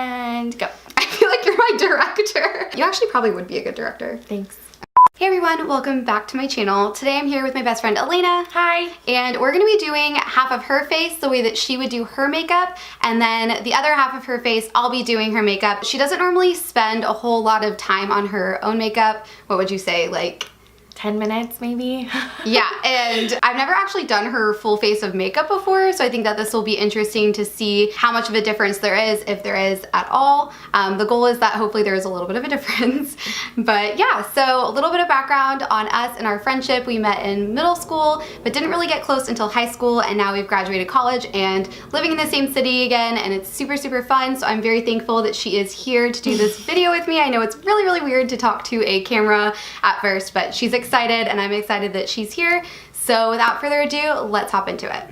and go. I feel like you're my director. You actually probably would be a good director. Thanks. Hey everyone, welcome back to my channel. Today I'm here with my best friend Elena. Hi. And we're gonna be doing half of her face the way that she would do her makeup, and then the other half of her face, I'll be doing her makeup. She doesn't normally spend a whole lot of time on her own makeup. What would you say, like 10 minutes maybe? Yeah, and I've never actually done her full face of makeup before, so I think that this will be interesting to see how much of a difference there is, if there is at all. The goal is that hopefully there is a little bit of a difference. But yeah, so a little bit of background on us and our friendship. We met in middle school, but didn't really get close until high school, and now we've graduated college and living in the same city again, and it's super, super fun. So I'm very thankful that she is here to do this video with me. I know it's really, really weird to talk to a camera at first, but she's excited and I'm excited that she's here. So without further ado, let's hop into it.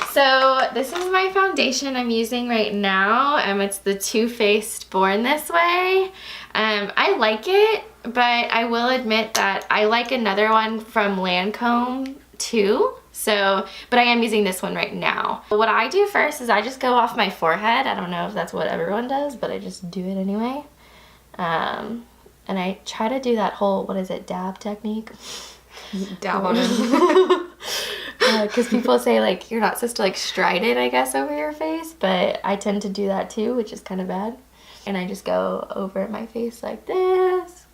So this is my foundation I'm using right now. It's the Too Faced Born This Way. I like it, but I will admit that I like another one from Lancome too. So, but I am using this one right now. What I do first is I just go off my forehead. I don't know if that's what everyone does, but I just do it anyway. And I try to do that whole, what is it, dab technique? Dab on it. Because people say like you're not supposed to like stride it, I guess, over your face, but I tend to do that too, which is kind of bad. And I just go over my face like this.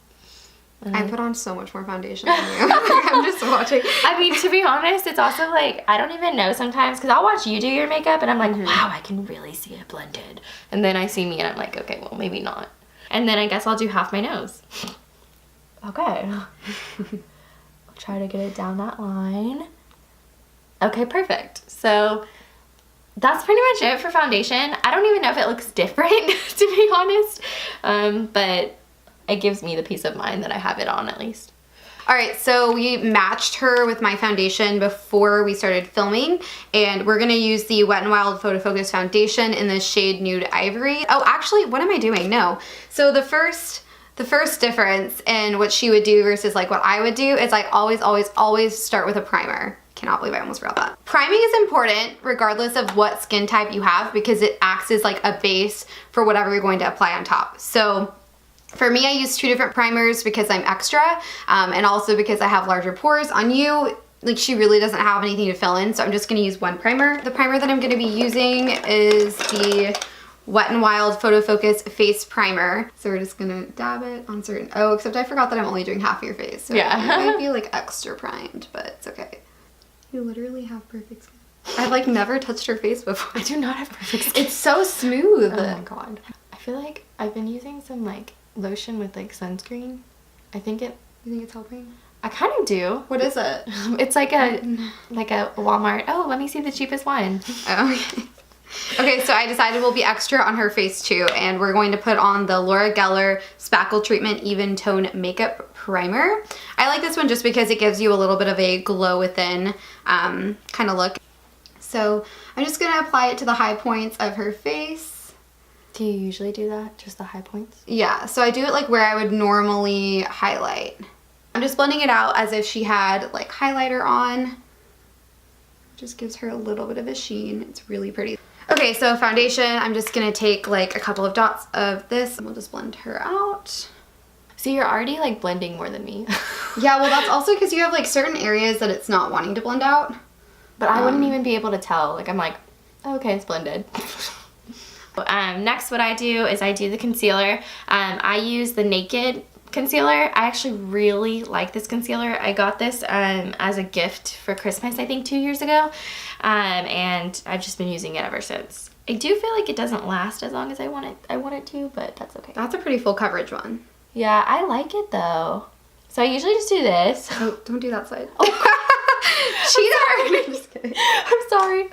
I put on so much more foundation than you. I'm just watching. I mean, to be honest, it's also like, I don't even know sometimes, because I'll watch you do your makeup and I'm like, wow, I can really see it blended. And then I see me and I'm like, okay, well, maybe not. And then I guess I'll do half my nose. Okay. I'll try to get it down that line. Okay, perfect. So that's pretty much it for foundation. I don't even know if it looks different, to be honest. But it gives me the peace of mind that I have it on at least. All right, so we matched her with my foundation before we started filming, and we're gonna use the Wet n Wild Photo Focus foundation in the shade Nude Ivory. Oh, actually, what am I doing? No. So the first difference in what she would do versus like what I would do is I always start with a primer. Cannot believe I almost forgot that. Priming is important regardless of what skin type you have because it acts as like a base for whatever you're going to apply on top. So for me, I use 2 different primers because I'm extra, and also because I have larger pores. On you, like, she really doesn't have anything to fill in, so I'm just gonna use one primer. The primer that I'm gonna be using is the Wet n Wild Photo Focus Face Primer. So we're just gonna dab it on certain, oh, except I forgot that I'm only doing half of your face. So yeah. It might be like extra primed, but it's okay. You literally have perfect skin. I've like never touched her face before. I do not have perfect skin. It's so smooth. Oh my god. I feel like I've been using some like lotion with like sunscreen. I think it. You think it's helping? I kind of do. What is it? It's like a Walmart. Oh, let me see the cheapest one. Oh, okay. Okay, so I decided we'll be extra on her face too, and we're going to put on the Laura Geller Spackle Treatment Even Tone Makeup Primer. I like this one just because it gives you a little bit of a glow within kind of look. So I'm just gonna apply it to the high points of her face. Do you usually do that? Just the high points? Yeah, so I do it like where I would normally highlight. I'm just blending it out as if she had like highlighter on. Just gives her a little bit of a sheen. It's really pretty. Okay, so foundation, I'm just gonna take like a couple of dots of this and we'll just blend her out. See, you're already like blending more than me. Yeah, well that's also because you have like certain areas that it's not wanting to blend out. But I wouldn't even be able to tell. Like I'm like, oh, okay, it's blended. Next what I do is I do the concealer. I use the Naked concealer. I actually really like this concealer. I got this as a gift for Christmas, I think 2 years ago, and I've just been using it ever since. I do feel like it doesn't last as long as I want it to, but that's okay. That's a pretty full coverage one. Yeah, I like it though. So I usually just do this. Oh, don't do that side. Oh. Cheater! I'm just kidding. I'm sorry.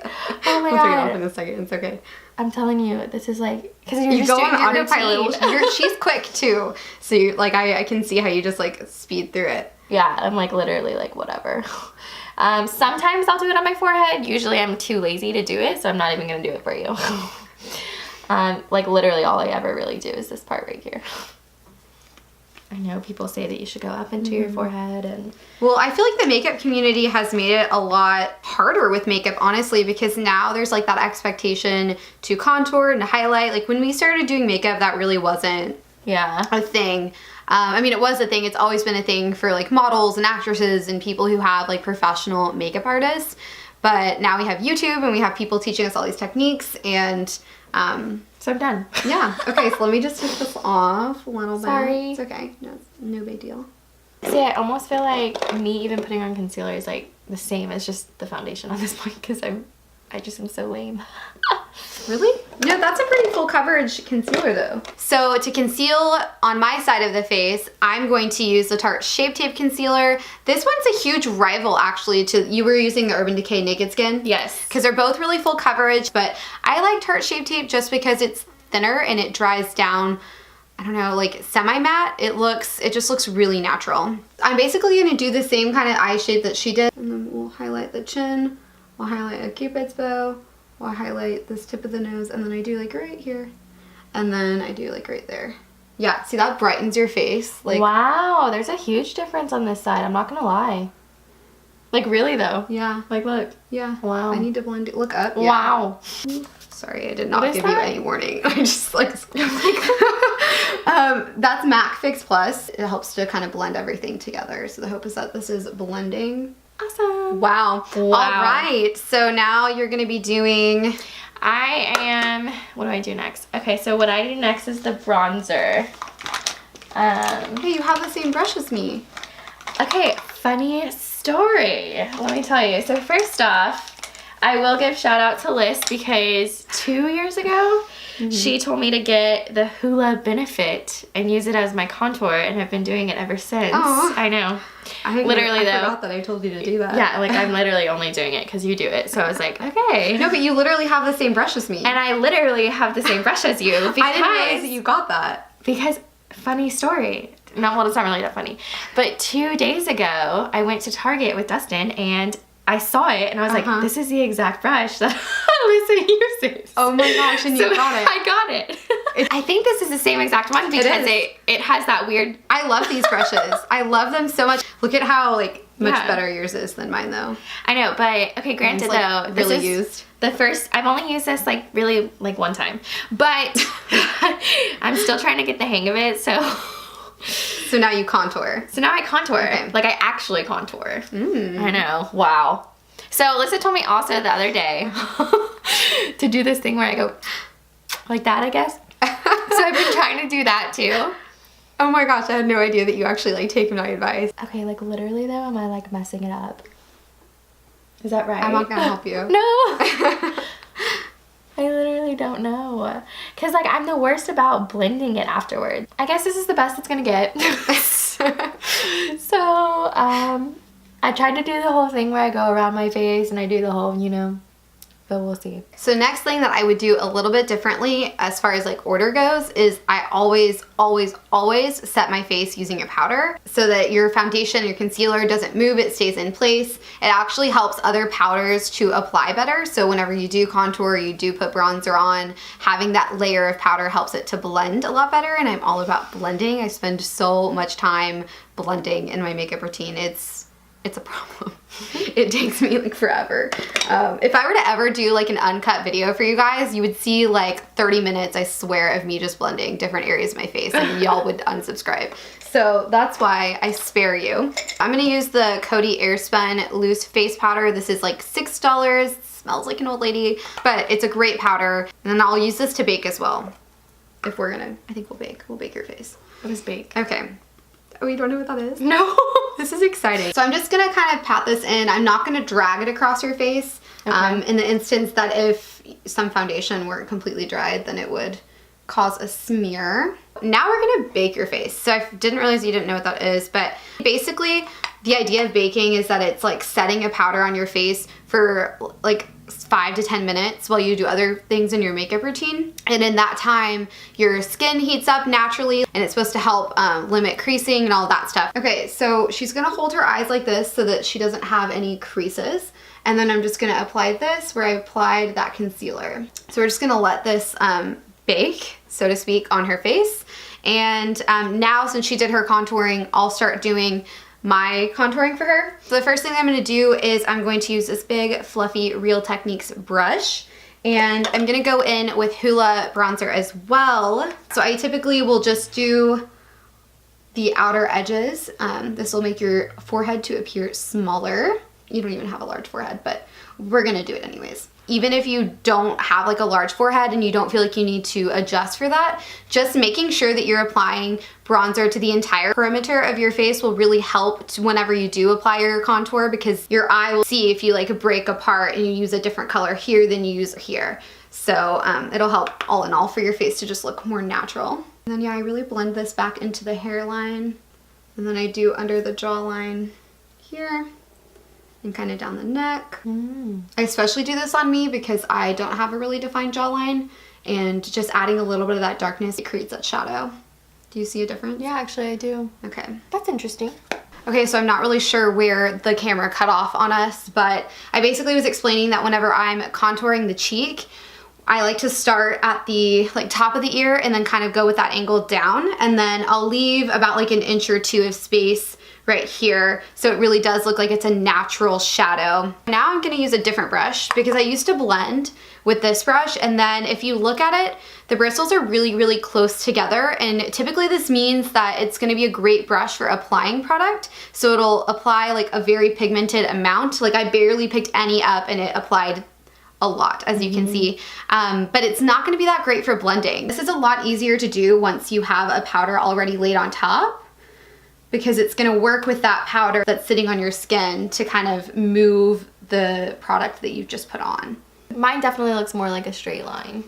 Oh my god. We'll take it off in a second. It's okay. I'm telling you, this is like, because you're just go doing on your autopilot. routine. She's quick too, so you, like I can see how you just like speed through it. Yeah, I'm like literally like whatever. Sometimes I'll do it on my forehead. Usually I'm too lazy to do it, so I'm not even gonna do it for you. Like literally all I ever really do is this part right here. I know people say that you should go up into your forehead and... Well, I feel like the makeup community has made it a lot harder with makeup, honestly, because now there's like that expectation to contour and to highlight. Like when we started doing makeup, that really wasn't a thing. I mean, it was a thing. It's always been a thing for like models and actresses and people who have like professional makeup artists. But now we have YouTube and we have people teaching us all these techniques and... So I'm done. Yeah. Okay, so let me just take this off a little bit. Sorry. It's okay. No big deal. See, I almost feel like me even putting on concealer is like the same as just the foundation on this point because I just am so lame. Really? No, that's a pretty full coverage concealer though. So to conceal on my side of the face, I'm going to use the Tarte Shape Tape Concealer. This one's a huge rival actually to, you were using the Urban Decay Naked Skin? Yes. Because they're both really full coverage, but I like Tarte Shape Tape just because it's thinner and it dries down, I don't know, like semi-matte. It just looks really natural. I'm basically gonna do the same kind of eye shape that she did. And then we'll highlight the chin, we'll highlight a cupid's bow, we'll highlight this tip of the nose, and then I do like right here. And then I do like right there. Yeah, see that brightens your face. Like, wow, there's a huge difference on this side. I'm not gonna lie. Like really though. yeah. Like look. Yeah. Wow. I need to blend it. Look up. Yeah. Wow. Sorry, I did not What is give you that? any warning. I just like, that's MAC Fix Plus. It helps to kind of blend everything together. So the hope is that this is blending. Awesome. Wow. Wow. All right. So now you're going to be doing... What do I do next? Okay, so what I do next is the bronzer. Hey, you have the same brush as me. Okay, funny story. Let me tell you. So first off, I will give shout out to Liz because 2 years ago, she told me to get the Hoola Benefit and use it as my contour, and I've been doing it ever since. Aw. I know. I Literally, though. forgot that I told you to do that. Yeah, like I'm literally only doing it because you do it. So I was like, okay. No, but you literally have the same brush as me. And I literally have the same brush as you because I didn't realize that you got that. Because, funny story. No, well, it's not really that funny. But 2 days ago, I went to Target with Dustin and I saw it and I was like, this is the exact brush that Alyssa uses. Oh my gosh, and you got it. I got it. I think this is the same exact one because it has that weird... I love these brushes. I love them so much. Look at how like much Yeah. better yours is than mine though. I know, but okay, granted Mine's, like, though, really this is used. the first, I've only used this like really like one time, but I'm still trying to get the hang of it, so... So now you contour. So now I contour. Okay. Like I actually contour. I know. Wow. So Alyssa told me also the other day to do this thing where I go like that, I guess. So I've been trying to do that too. Oh my gosh, I had no idea that you actually like take my advice. Okay, like literally though, am I like messing it up? Is that right? I'm not gonna help you. No. I literally don't know. Cause like I'm the worst about blending it afterward. I guess this is the best it's gonna get. So, I tried to do the whole thing where I go around my face and I do the whole, you know, but we'll see. So next thing that I would do a little bit differently as far as like order goes is I always set my face using a powder so that your foundation, your concealer doesn't move, it stays in place. It actually helps other powders to apply better. So whenever you do contour, you do put bronzer on, having that layer of powder helps it to blend a lot better, and I'm all about blending. I spend so much time blending in my makeup routine. It's a problem. It takes me like forever. If I were to ever do like an uncut video for you guys, you would see like 30 minutes, I swear, of me just blending different areas of my face, and y'all would unsubscribe. So that's why I spare you. I'm gonna use the Coty Airspun Loose Face Powder. This is like $6. Smells like an old lady, but it's a great powder. And then I'll use this to bake as well. If we're gonna, I think we'll bake. We'll bake your face. What is bake? Okay. Oh, you don't know what that is? No. This is exciting. So I'm just gonna kind of pat this in. I'm not gonna drag it across your face. Okay. In the instance that if some foundation were completely dried, then it would cause a smear. Now we're gonna bake your face. So I didn't realize you didn't know what that is, but basically the idea of baking is that it's like setting a powder on your face for like 5 to 10 minutes while you do other things in your makeup routine. And in that time, your skin heats up naturally, and it's supposed to help limit creasing and all of that stuff. Okay, so she's gonna hold her eyes like this so that she doesn't have any creases. And then I'm just gonna apply this where I applied that concealer. So we're just gonna let this bake, so to speak, on her face. And now since she did her contouring, I'll start doing my contouring for her. So the first thing I'm gonna do is I'm going to use this big fluffy Real Techniques brush, and I'm gonna go in with Hoola bronzer as well. So I typically will just do the outer edges. This will make your forehead to appear smaller. You don't even have a large forehead, but we're gonna do it anyways. Even if you don't have like a large forehead and you don't feel like you need to adjust for that, just making sure that you're applying bronzer to the entire perimeter of your face will really help whenever you do apply your contour, because your eye will see if you like break apart and you use a different color here than you use here. So it'll help all in all for your face to just look more natural. And then yeah, I really blend this back into the hairline, and then I do under the jawline here and kind of down the neck. I especially do this on me because I don't have a really defined jawline, and just adding a little bit of that darkness, it creates that shadow. Do you see a difference? Yeah, actually I do. Okay. That's interesting. Okay, so I'm not really sure where the camera cut off on us, but I basically was explaining that whenever I'm contouring the cheek, I like to start at the like top of the ear and then kind of go with that angle down, and then I'll leave about like an inch or two of space right here, so it really does look like it's a natural shadow. Now I'm gonna use a different brush because I used to blend with this brush, and then if you look at it, the bristles are really, really close together, and typically this means that it's gonna be a great brush for applying product, so it'll apply like a very pigmented amount. Like I barely picked any up and it applied a lot, as you can see, but it's not gonna be that great for blending. This is a lot easier to do once you have a powder already laid on top, because it's gonna work with that powder that's sitting on your skin to kind of move the product that you've just put on. Mine definitely looks more like a straight line.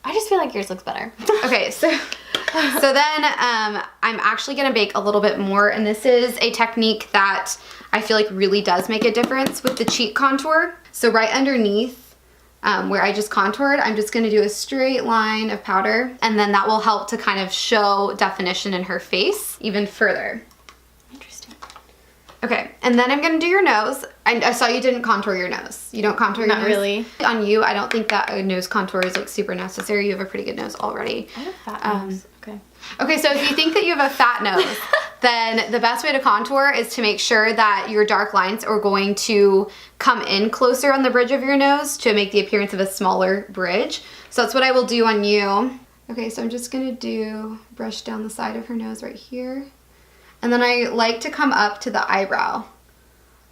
I just feel like yours looks better. Okay, so then I'm actually gonna bake a little bit more, and this is a technique that I feel like really does make a difference with the cheek contour. So right underneath where I just contoured, I'm just gonna do a straight line of powder, and then that will help to kind of show definition in her face even further. Interesting. Okay, and then I'm gonna do your nose. I saw you didn't contour your nose. You don't contour your nose? Not really. On you, I don't think that a nose contour is like super necessary. You have a pretty good nose already. I have a fat nose. Okay. Okay, so if you think that you have a fat nose, then the best way to contour is to make sure that your dark lines are going to come in closer on the bridge of your nose to make the appearance of a smaller bridge. So that's what I will do on you. Okay, so I'm just gonna brush down the side of her nose right here. And then I like to come up to the eyebrow.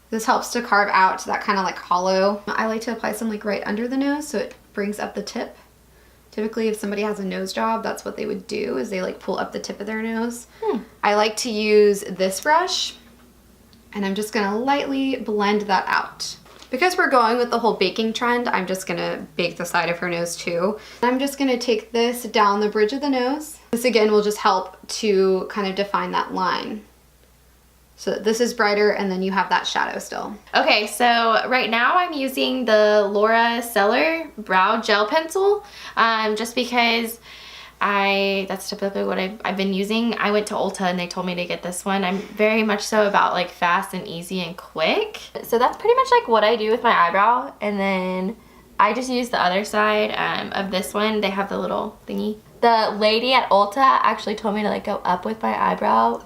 This helps to carve out that kind of like hollow. I like to apply some like right under the nose so it brings up the tip. Typically if somebody has a nose job, that's what they would do, is they like pull up the tip of their nose. I like to use this brush, and I'm just gonna lightly blend that out. Because we're going with the whole baking trend, I'm just gonna bake the side of her nose too. I'm just gonna take this down the bridge of the nose. This again will just help to kind of define that line. So this is brighter, and then you have that shadow still. Okay, so right now I'm using the Laura Seller Brow Gel Pencil, just because that's typically what I've been using. I went to Ulta and they told me to get this one. I'm very much so about like fast and easy and quick. So that's pretty much like what I do with my eyebrow, and then I just use the other side of this one. They have the little thingy. The lady at Ulta actually told me to like go up with my eyebrow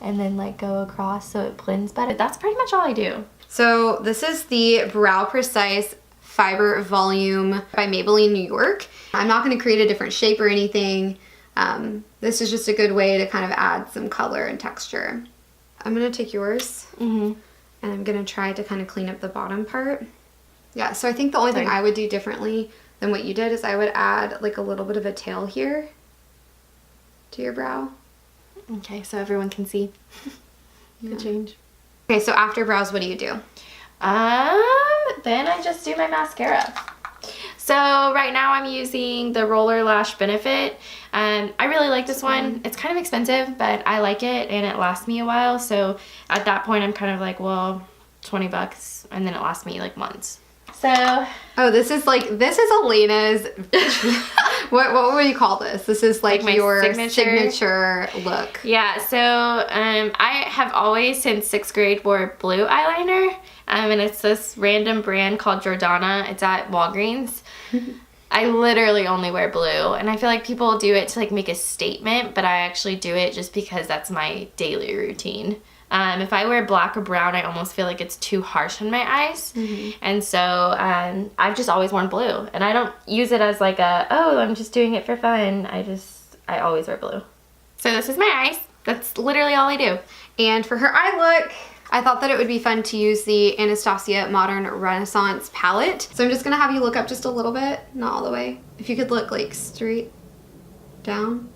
and then like go across so it blends better. That's pretty much all I do. So this is the Brow Precise Fiber Volume by Maybelline New York. I'm not going to create a different shape or anything. This is just a good way to kind of add some color and texture. I'm going to take yours and I'm going to try to kind of clean up the bottom part. Yeah, so I think the only thing I would do differently than what you did is I would add like a little bit of a tail here to your brow. Okay, so everyone can see the change. Okay, so after brows, what do you do? Then I just do my mascara. So right now I'm using the Roller Lash Benefit. I really like this one. It's kind of expensive, but I like it and it lasts me a while. So at that point I'm kind of like, well, 20 bucks, and then it lasts me like months. So, oh, this is Elena's, what would you call this? This is like my your signature look. Yeah, so I have always since 6th grade wore blue eyeliner, and it's this random brand called Jordana. It's at Walgreens. I literally only wear blue, and I feel like people do it to like make a statement, but I actually do it just because that's my daily routine. If I wear black or brown, I almost feel like it's too harsh on my eyes. And so I've just always worn blue, and I don't use it as like I'm just doing it for fun. I always wear blue. So this is my eyes. That's literally all I do. And for her eye look, I thought that it would be fun to use the Anastasia Modern Renaissance palette. So I'm just gonna have you look up just a little bit, not all the way. If you could look like straight down.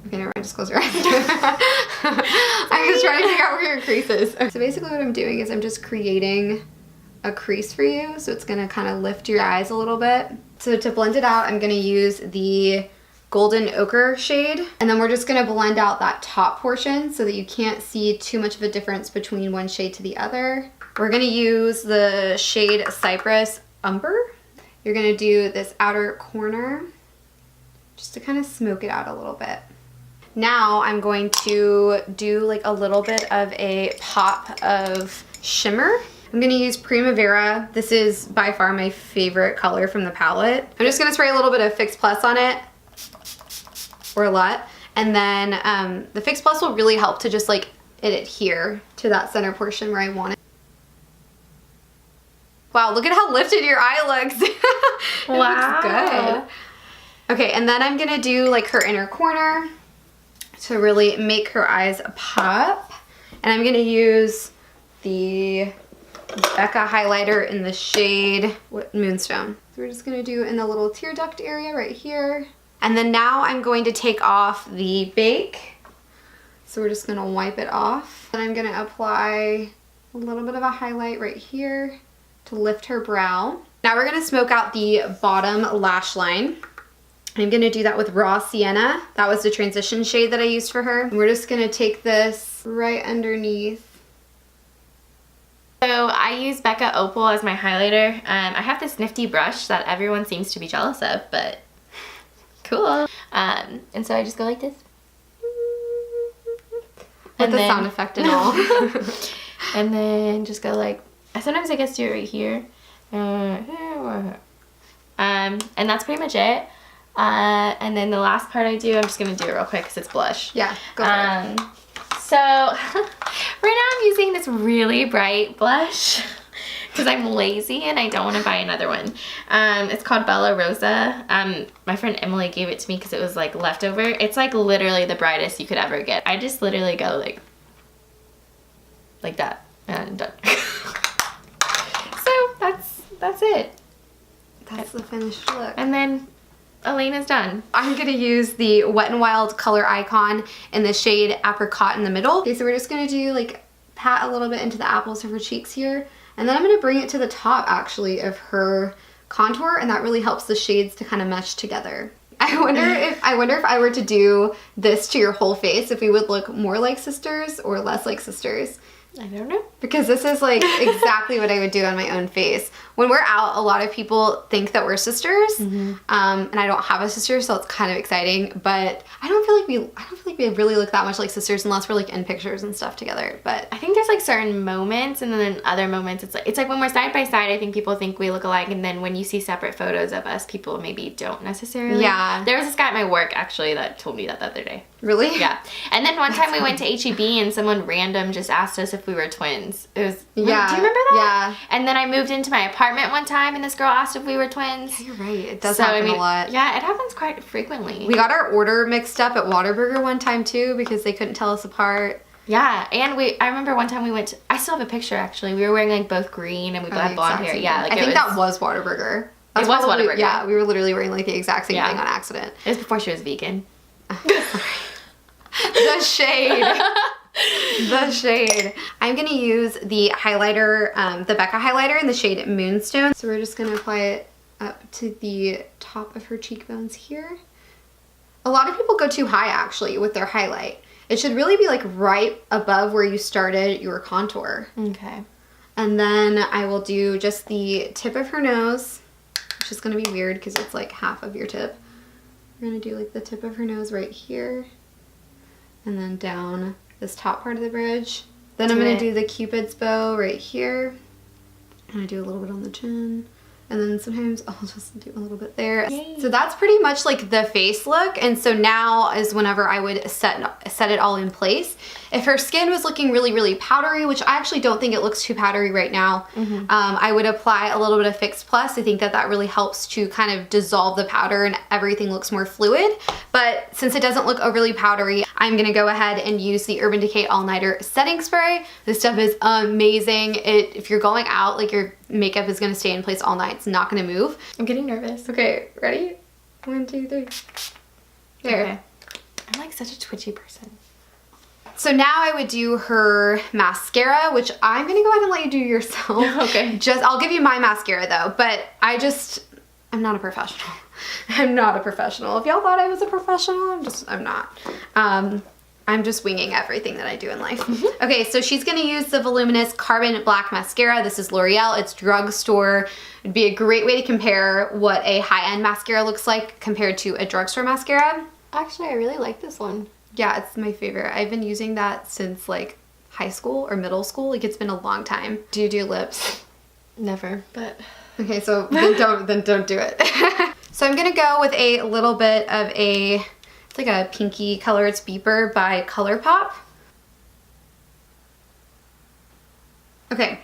Okay, never mind, just close your eyes. I'm just trying to figure out where your crease is. So basically what I'm doing is I'm just creating a crease for you. So it's gonna kind of lift your eyes a little bit. So to blend it out, I'm gonna use the Golden Ochre shade, and then we're just gonna blend out that top portion so that you can't see too much of a difference between one shade to the other. We're gonna use the shade Cypress Umber. You're gonna do this outer corner just to kind of smoke it out a little bit. Now I'm going to do like a little bit of a pop of shimmer. I'm gonna use Primavera. This is by far my favorite color from the palette. I'm just gonna spray a little bit of Fix Plus on it, or a lot, and then the Fix Plus will really help to just like it adhere to that center portion where I want it. Wow, look at how lifted your eye looks. It looks good. Okay, and then I'm gonna do like her inner corner to really make her eyes pop. And I'm gonna use the Becca highlighter in the shade Moonstone. So we're just gonna do in the little tear duct area right here. And then now I'm going to take off the bake. So we're just gonna wipe it off. And I'm gonna apply a little bit of a highlight right here to lift her brow. Now we're gonna smoke out the bottom lash line. I'm gonna do that with Raw Sienna. That was the transition shade that I used for her. And we're just gonna take this right underneath. So I use Becca Opal as my highlighter. I have this nifty brush that everyone seems to be jealous of, but cool. And so I just go like this. With the sound effect and all. And then just go like, sometimes I guess do it right here. And that's pretty much it. And then the last part I do, I'm just gonna do it real quick because it's blush. Yeah, go for it. So right now I'm using this really bright blush because I'm lazy and I don't want to buy another one. It's called Bella Rosa. My friend Emily gave it to me because it was like leftover. It's like literally the brightest you could ever get. I just literally go like that and I'm done. So that's it. That's the finished look. And then Elena's done. I'm gonna use the Wet n Wild Color Icon in the shade Apricot in the middle. Okay, so we're just gonna do like pat a little bit into the apples of her cheeks here. And then I'm gonna bring it to the top actually of her contour, and that really helps the shades to kind of mesh together. I wonder if I were to do this to your whole face, if we would look more like sisters or less like sisters. I don't know. Because this is like exactly what I would do on my own face. When we're out, a lot of people think that we're sisters, and I don't have a sister, so it's kind of exciting. But I don't feel like we really look that much like sisters unless we're like in pictures and stuff together. But I think there's like certain moments, and then in other moments it's like when we're side by side, I think people think we look alike, and then when you see separate photos of us, people maybe don't necessarily. Yeah. There was this guy at my work actually that told me that the other day. Really? Yeah. And then one time we went to HEB and someone random just asked us if we were twins. It was, yeah. Do you remember that? Yeah. And then I moved into my apartment one time and this girl asked if we were twins. Yeah, you're right. It does happen a lot. Yeah, it happens quite frequently. We got our order mixed up at Whataburger one time too because they couldn't tell us apart. Yeah, and I remember one time we went to, I still have a picture actually. We were wearing like both green and we both had blonde hair. Yeah, like I think that was Whataburger. It was Whataburger. Yeah, we were literally wearing like the exact same thing on accident. It was before she was vegan. The shade. The shade. I'm going to use the highlighter, the Becca highlighter in the shade Moonstone. So we're just going to apply it up to the top of her cheekbones here. A lot of people go too high actually with their highlight. It should really be like right above where you started your contour. Okay. And then I will do just the tip of her nose, which is going to be weird because it's like half of your tip. We're going to do like the tip of her nose right here. And then down this top part of the bridge. Then I'm going to do the Cupid's bow right here. I'm going to do a little bit on the chin. And then sometimes I'll just do a little bit there. Yay. So that's pretty much like the face look. And so now is whenever I would set it all in place. If her skin was looking really, really powdery, which I actually don't think it looks too powdery right now, I would apply a little bit of Fix Plus. I think that that really helps to kind of dissolve the powder and everything looks more fluid. But since it doesn't look overly powdery, I'm gonna go ahead and use the Urban Decay All Nighter Setting Spray. This stuff is amazing. If you're going out, like your makeup is gonna stay in place all night. It's not gonna move. I'm getting nervous. Okay, ready? 1, 2, 3. There. Okay. I'm like such a twitchy person. So now I would do her mascara, which I'm gonna go ahead and let you do yourself. Okay. I'll give you my mascara though, but I'm not a professional. I'm not a professional. If y'all thought I was a professional, I'm not. I'm just winging everything that I do in life. Okay, so she's gonna use the Voluminous Carbon Black Mascara. This is L'Oreal, it's drugstore. It'd be a great way to compare what a high-end mascara looks like compared to a drugstore mascara. Actually, I really like this one. Yeah, it's my favorite. I've been using that since like high school or middle school. Like it's been a long time. Do you do lips? Never, but... Okay, so then don't do it. So I'm gonna go with a little bit of it's like a pinky color. It's Beeper by ColourPop. Okay.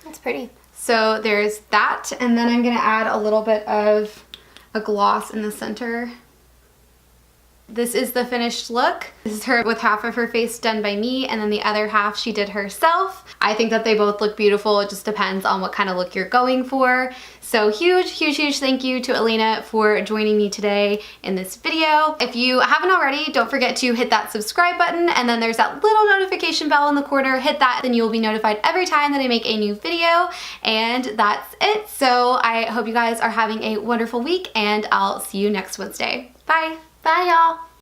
That's pretty. So there's that, and then I'm gonna add a little bit of a gloss in the center. This is the finished look. This is her with half of her face done by me, and then the other half she did herself. I think that they both look beautiful. It just depends on what kind of look you're going for. So huge, huge, huge thank you to Elena for joining me today in this video. If you haven't already, don't forget to hit that subscribe button, and then there's that little notification bell in the corner. Hit that, then you'll be notified every time that I make a new video, and that's it. So I hope you guys are having a wonderful week, and I'll see you next Wednesday. Bye. Bye, y'all.